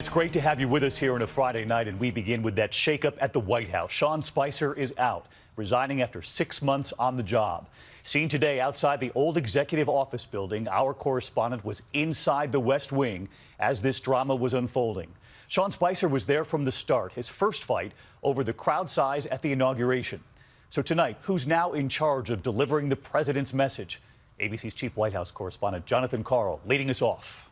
It's great to have you with us here on a Friday night, and we begin with that shakeup at the White House. Sean Spicer is out, resigning after 6 months on the job. Seen today outside the old executive office building, our correspondent was inside the West Wing as this drama was unfolding. Sean Spicer was there from the start, his first fight over the crowd size at the inauguration. So tonight, who's now in charge of delivering the president's message? ABC's chief White House correspondent Jonathan Karl leading us off.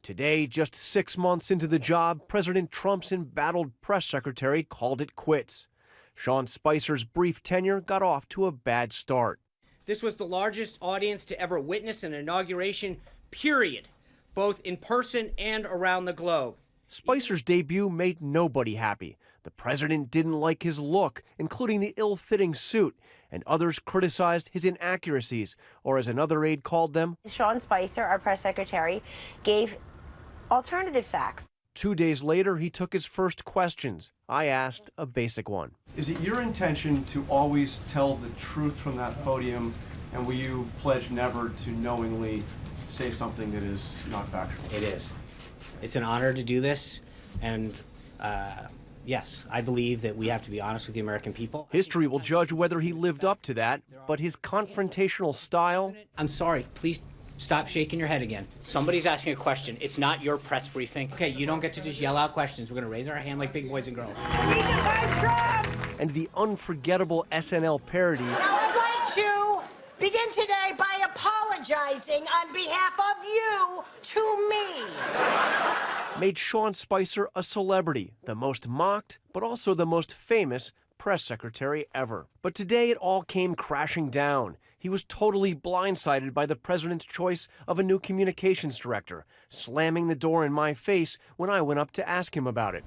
Today, just 6 months into the job, President Trump's embattled press secretary called it quits. Sean Spicer's brief tenure got off to a bad start. This was the largest audience to ever witness an inauguration, period, both in person and around the globe. Spicer's debut made nobody happy. The president didn't like his look, including the ill-fitting suit, and others criticized his inaccuracies, or as another aide called them, Sean Spicer, our press secretary, gave alternative facts. 2 days later, he took his first questions. I asked a basic one. Is it your intention to always tell the truth from that podium, and will you pledge never to knowingly say something that is not factual? It is. It's an honor to do this, and yes, I believe that we have to be honest with the American people. History will judge whether he lived up to that, but his confrontational style... I'm sorry, please stop shaking your head again. Somebody's asking a question. It's not your press briefing. Okay, you don't get to just yell out questions. We're going to raise our hand like big boys and girls. And the unforgettable SNL parody... Now I'd like to begin today by apologizing on behalf of you to me. made Sean Spicer a celebrity, the most mocked, but also the most famous press secretary ever. But today it all came crashing down. He was totally blindsided by the president's choice of a new communications director, slamming the door in my face when I went up to ask him about it.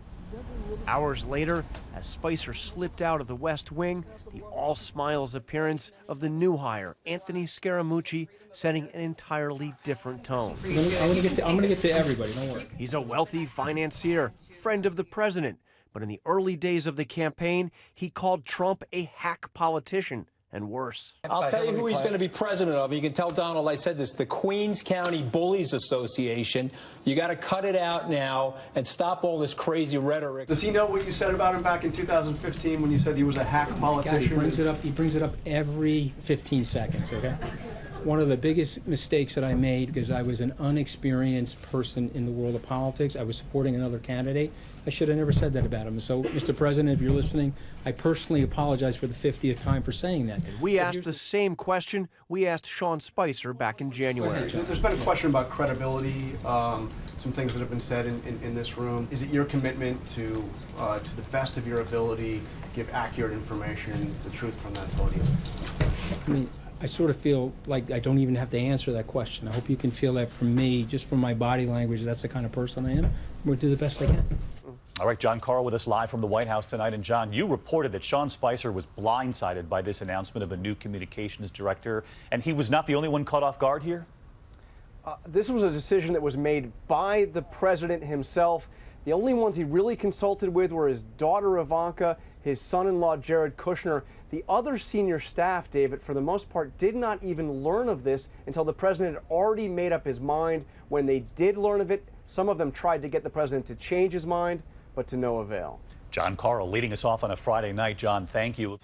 Hours later, as Spicer slipped out of the West Wing, the all-smiles appearance of the new hire, Anthony Scaramucci, setting an entirely different tone. I'm going to get to everybody, don't worry. He's a wealthy financier, friend of the president, but in the early days of the campaign, he called Trump a hack politician, and worse. I'll tell you who he's going to be president of. You can tell Donald I said this, the Queens County Bullies Association. You got to cut it out now and stop all this crazy rhetoric. Does he know what you said about him back in 2015 when you said he was a hack politician? God, he brings it up every 15 seconds, okay? One of the biggest mistakes that I made, because I was an unexperienced person in the world of politics, I was supporting another candidate, I should have never said that about him. So, Mr. President, if you're listening, I personally apologize for the 50th time for saying that. And we asked the same question we asked Sean Spicer back in January. There's been a question about credibility, some things that have been said in this room. Is it your commitment to the best of your ability, give accurate information, the truth from that podium? I mean, I sort of feel like I don't even have to answer that question. I hope you can feel that from me, just from my body language. That's the kind of person I am. I'm going to do the best I can. All right, John Karl with us live from the White House tonight. And John, you reported that Sean Spicer was blindsided by this announcement of a new communications director, and he was not the only one caught off guard here? This was a decision that was made by the president himself. The only ones he really consulted with were his daughter Ivanka, his son-in-law Jared Kushner. The other senior staff, David, for the most part, did not even learn of this until the president had already made up his mind. When they did learn of it, some of them tried to get the president to change his mind, but to no avail. John Karl leading us off on a Friday night. John, thank you.